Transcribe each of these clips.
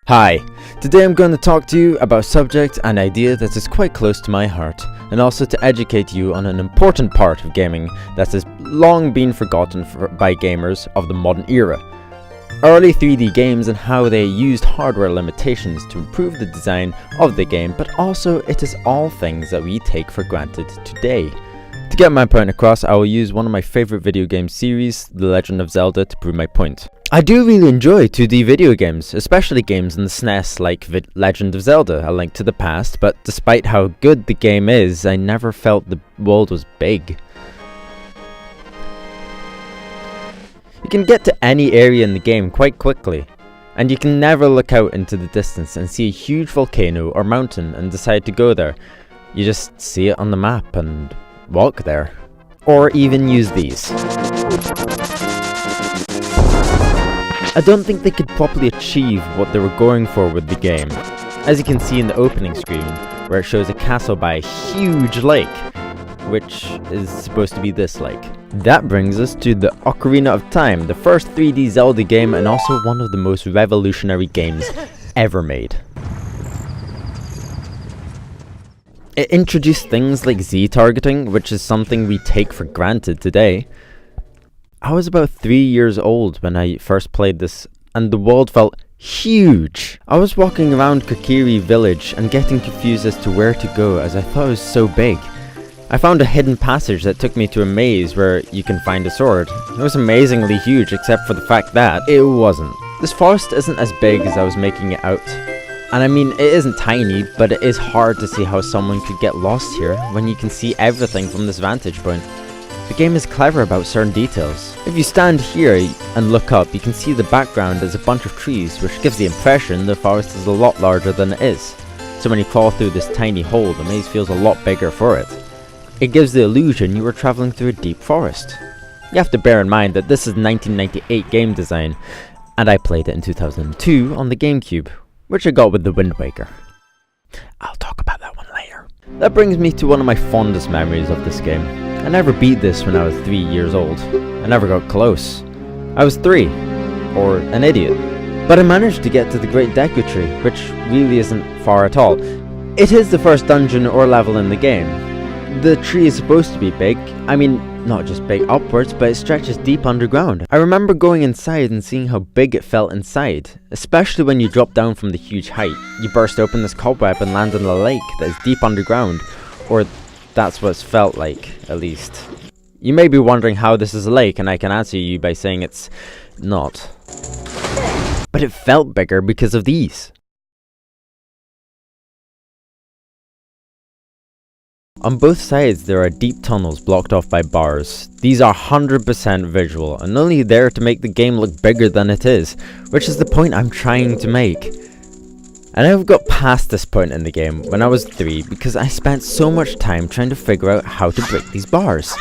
Hi, today I'm going to talk to you about a subject and idea that is quite close to my heart, and also to educate you on an important part of gaming that has long been forgotten by gamers of the modern era. Early 3D games and how they used hardware limitations to improve the design of the game, but also it is all things that we take for granted today. To get my point across, I will use one of my favorite video game series, The Legend of Zelda, to prove my point. I do really enjoy 2D video games, especially games in the SNES like Legend of Zelda, A Link to the Past, but despite how good the game is, I never felt the world was big. You can get to any area in the game quite quickly, and you can never look out into the distance and see a huge volcano or mountain and decide to go there. You just see it on the map and walk there. Or even use these. I don't think they could properly achieve what they were going for with the game. As you can see in the opening screen, where it shows a castle by a huge lake, which is supposed to be this lake. That brings us to the Ocarina of Time, the first 3D Zelda game and also one of the most revolutionary games ever made. It introduced things like Z-targeting, which is something we take for granted today. I was about 3 years old when I first played this, and the world felt huge. I was walking around Kokiri village and getting confused as to where to go as I thought it was so big. I found a hidden passage that took me to a maze where you can find a sword. It was amazingly huge except for the fact that it wasn't. This forest isn't as big as I was making it out. And I mean, it isn't tiny, but it is hard to see how someone could get lost here when you can see everything from this vantage point. The game is clever about certain details. If you stand here and look up, you can see the background is a bunch of trees, which gives the impression the forest is a lot larger than it is. So when you crawl through this tiny hole, the maze feels a lot bigger for it. It gives the illusion you are traveling through a deep forest. You have to bear in mind that this is 1998 game design, and I played it in 2002 on the GameCube, which I got with the Wind Waker. I'll talk about that one later. That brings me to one of my fondest memories of this game. I never beat this when I was 3 years old. I never got close. I was 3, or an idiot. But I managed to get to the Great Deku Tree, which really isn't far at all. It is the first dungeon or level in the game. The tree is supposed to be big. I mean, not just big upwards, but it stretches deep underground. I remember going inside and seeing how big it felt inside, especially when you drop down from the huge height. You burst open this cobweb and land in a lake that is deep underground, or that's what it's felt like, at least. You may be wondering how this is a lake, and I can answer you by saying it's not. But it felt bigger because of these. On both sides there are deep tunnels blocked off by bars. These are 100% visual and only there to make the game look bigger than it is, which is the point I'm trying to make. And I've got past this point in the game when I was 3 because I spent so much time trying to figure out how to break these bars.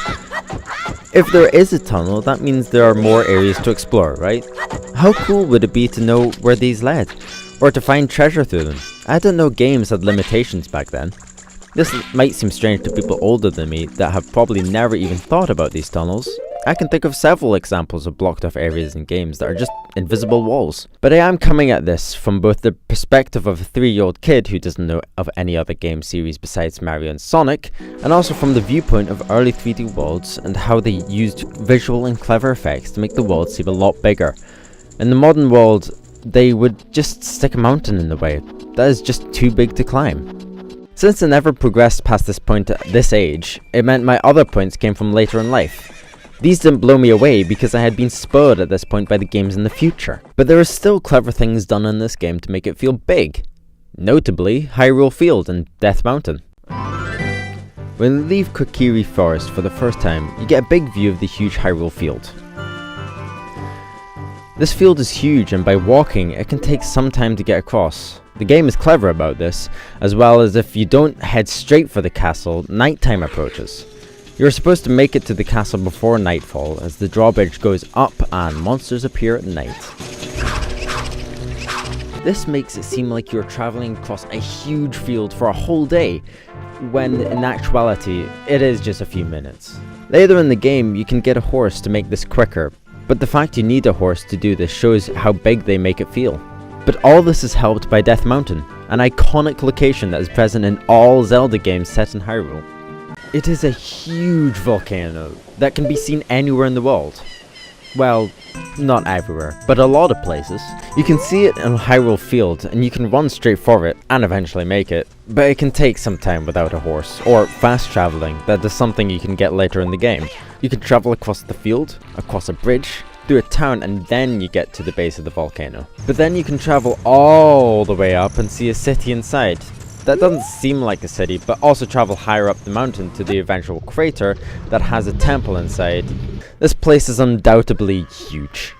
If there is a tunnel, that means there are more areas to explore, right? How cool would it be to know where these led? Or to find treasure through them? I didn't know games had limitations back then. This might seem strange to people older than me that have probably never even thought about these tunnels. I can think of several examples of blocked off areas in games that are just invisible walls. But I am coming at this from both the perspective of a 3-year-old kid who doesn't know of any other game series besides Mario and Sonic, and also from the viewpoint of early 3D worlds and how they used visual and clever effects to make the world seem a lot bigger. In the modern world, they would just stick a mountain in the way. That is just too big to climb. Since I never progressed past this point at this age, it meant my other points came from later in life. These didn't blow me away because I had been spoiled at this point by the games in the future. But there are still clever things done in this game to make it feel big. Notably, Hyrule Field and Death Mountain. When you leave Kokiri Forest for the first time, you get a big view of the huge Hyrule Field. This field is huge and by walking, it can take some time to get across. The game is clever about this, as well as if you don't head straight for the castle, nighttime approaches. You're supposed to make it to the castle before nightfall, as the drawbridge goes up and monsters appear at night. This makes it seem like you're traveling across a huge field for a whole day, when in actuality, it is just a few minutes. Later in the game, you can get a horse to make this quicker, but the fact you need a horse to do this shows how big they make it feel. But all this is helped by Death Mountain, an iconic location that is present in all Zelda games set in Hyrule. It is a huge volcano that can be seen anywhere in the world. Well, not everywhere, but a lot of places. You can see it in Hyrule Field, and you can run straight for it and eventually make it, but it can take some time without a horse, or fast traveling. That is something you can get later in the game. You can travel across the field, across a bridge, through a town, and then you get to the base of the volcano. But then you can travel all the way up and see a city inside. That doesn't seem like a city, but also travel higher up the mountain to the eventual crater that has a temple inside. This place is undoubtedly huge.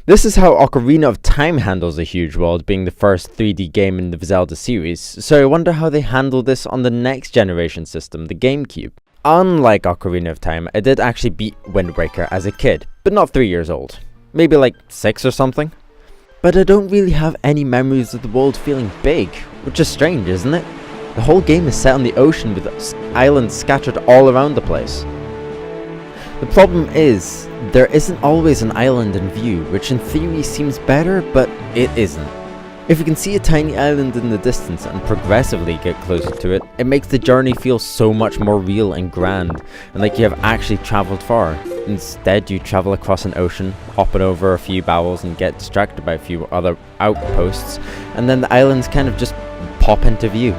This is how Ocarina of Time handles a huge world, being the first 3D game in the Zelda series, so I wonder how they handle this on the next generation system, the GameCube. Unlike Ocarina of Time, I did actually beat Wind Waker as a kid, but not 3 years old. Maybe like 6 or something. But I don't really have any memories of the world feeling big, which is strange, isn't it? The whole game is set on the ocean with islands scattered all around the place. The problem is, there isn't always an island in view, which in theory seems better, but it isn't. If you can see a tiny island in the distance and progressively get closer to it, it makes the journey feel so much more real and grand, and like you have actually travelled far. Instead, you travel across an ocean, hopping over a few bowels and get distracted by a few other outposts, and then the islands kind of just pop into view.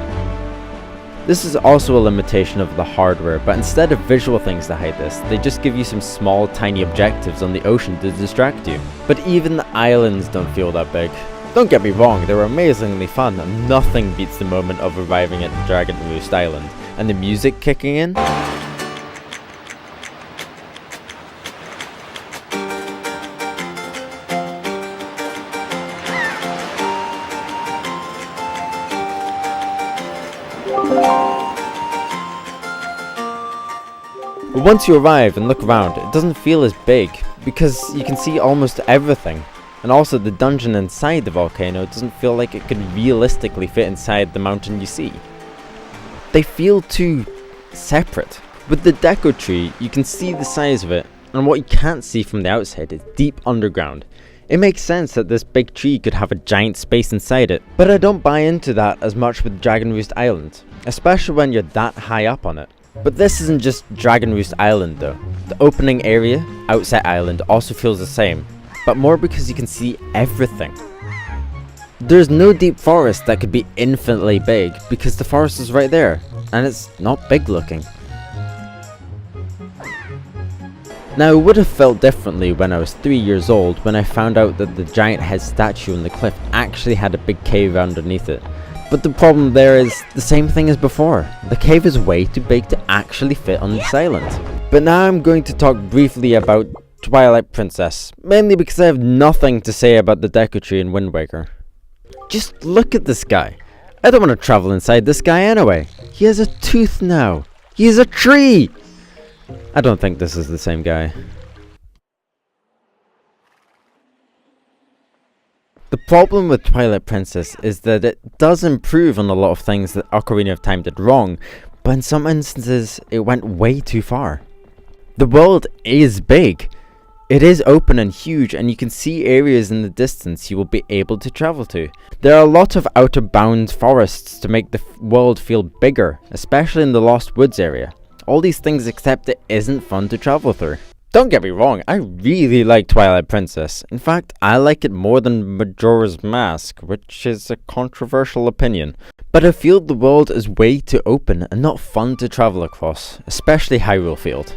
This is also a limitation of the hardware, but instead of visual things to hide this, they just give you some small tiny objectives on the ocean to distract you. But even the islands don't feel that big. Don't get me wrong, they're amazingly fun, and nothing beats the moment of arriving at Dragon Roost Island, and the music kicking in. But once you arrive and look around, it doesn't feel as big, because you can see almost everything. And also the dungeon inside the volcano doesn't feel like it could realistically fit inside the mountain you see. They feel too separate. With the Deco Tree, you can see the size of it, and what you can't see from the outside is deep underground. It makes sense that this big tree could have a giant space inside it, but I don't buy into that as much with Dragon Roost Island, especially when you're that high up on it. But this isn't just Dragon Roost Island though. The opening area, Outset Island, also feels the same, but more because you can see everything. There's no deep forest that could be infinitely big because the forest is right there, and it's not big looking. Now, it would have felt differently when I was 3 years old when I found out that the giant head statue on the cliff actually had a big cave underneath it. But the problem there is the same thing as before. The cave is way too big to actually fit on this island. But now I'm going to talk briefly about Twilight Princess, mainly because I have nothing to say about the Deku Tree in Wind Waker. Just look at this guy. I don't want to travel inside this guy anyway. He has a tooth now. He is a tree! I don't think this is the same guy. The problem with Twilight Princess is that it does improve on a lot of things that Ocarina of Time did wrong, but in some instances it went way too far. The world is big. It is open and huge, and you can see areas in the distance you will be able to travel to. There are a lot of outer bound forests to make the world feel bigger, especially in the Lost Woods area. All these things except it isn't fun to travel through. Don't get me wrong, I really like Twilight Princess. In fact, I like it more than Majora's Mask, which is a controversial opinion. But I feel the world is way too open and not fun to travel across, especially Hyrule Field.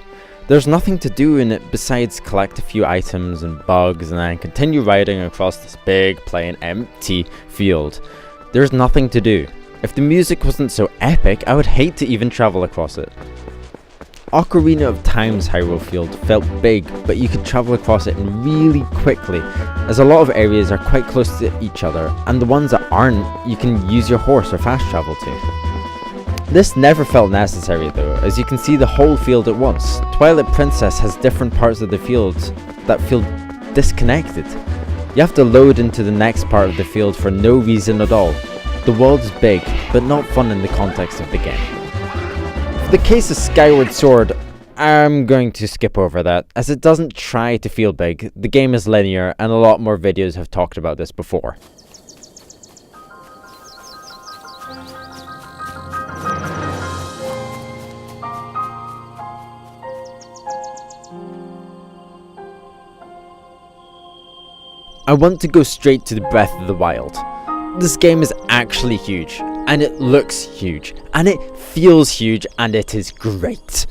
There's nothing to do in it besides collect a few items and bugs and then continue riding across this big, plain, empty field. There's nothing to do. If the music wasn't so epic, I would hate to even travel across it. Ocarina of Time's Hyrule Field felt big, but you could travel across it really quickly, as a lot of areas are quite close to each other, and the ones that aren't, you can use your horse or fast travel to. This never felt necessary though, as you can see the whole field at once. Twilight Princess has different parts of the field that feel disconnected. You have to load into the next part of the field for no reason at all. The world is big, but not fun in the context of the game. For the case of Skyward Sword, I'm going to skip over that, as it doesn't try to feel big. The game is linear, and a lot more videos have talked about this before. I want to go straight to the Breath of the Wild. This game is actually huge, and it looks huge, and it feels huge, and it is great.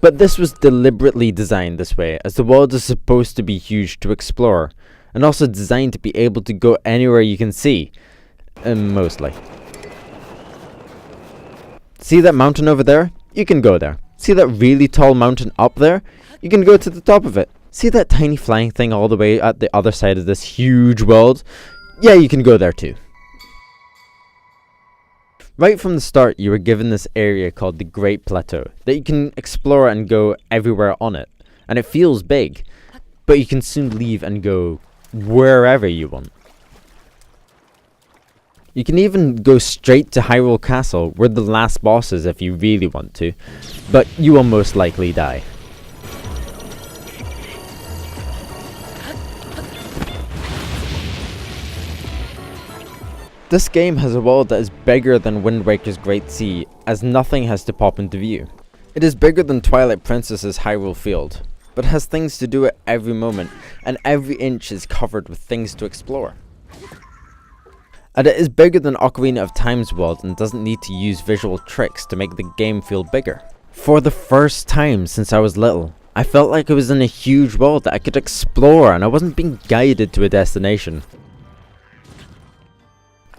But this was deliberately designed this way, as the world is supposed to be huge to explore, and also designed to be able to go anywhere you can see. Mostly. See that mountain over there? You can go there. See that really tall mountain up there? You can go to the top of it. See that tiny flying thing all the way at the other side of this huge world? Yeah, you can go there too. Right from the start, you were given this area called the Great Plateau that you can explore and go everywhere on it. And it feels big, but you can soon leave and go wherever you want. You can even go straight to Hyrule Castle, where the last boss is if you really want to, but you will most likely die. This game has a world that is bigger than Wind Waker's Great Sea, as nothing has to pop into view. It is bigger than Twilight Princess's Hyrule Field, but has things to do at every moment, and every inch is covered with things to explore. And it is bigger than Ocarina of Time's world and doesn't need to use visual tricks to make the game feel bigger. For the first time since I was little, I felt like I was in a huge world that I could explore and I wasn't being guided to a destination.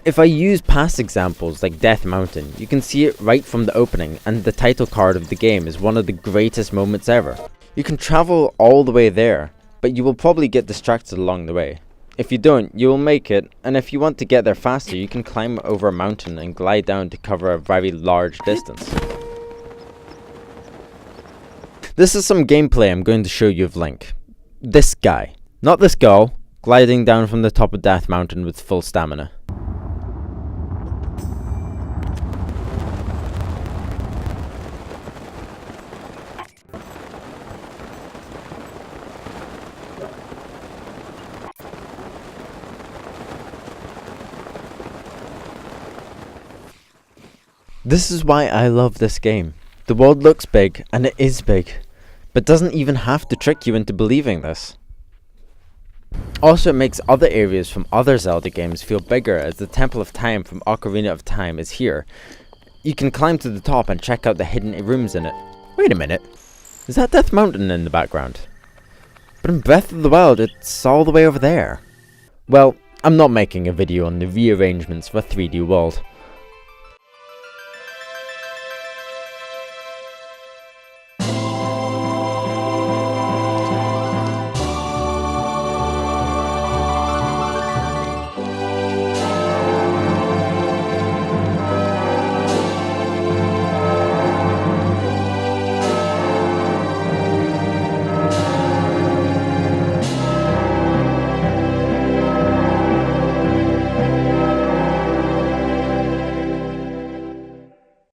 If I use past examples like Death Mountain, you can see it right from the opening, and the title card of the game is one of the greatest moments ever. You can travel all the way there, but you will probably get distracted along the way. If you don't, you will make it, and if you want to get there faster, you can climb over a mountain and glide down to cover a very large distance. This is some gameplay I'm going to show you of Link. This guy, not this girl, gliding down from the top of Death Mountain with full stamina. This is why I love this game. The world looks big, and it is big, but doesn't even have to trick you into believing this. Also, it makes other areas from other Zelda games feel bigger, as the Temple of Time from Ocarina of Time is here. You can climb to the top and check out the hidden rooms in it. Wait a minute, is that Death Mountain in the background? But in Breath of the Wild, it's all the way over there. Well, I'm not making a video on the rearrangements for a 3D world.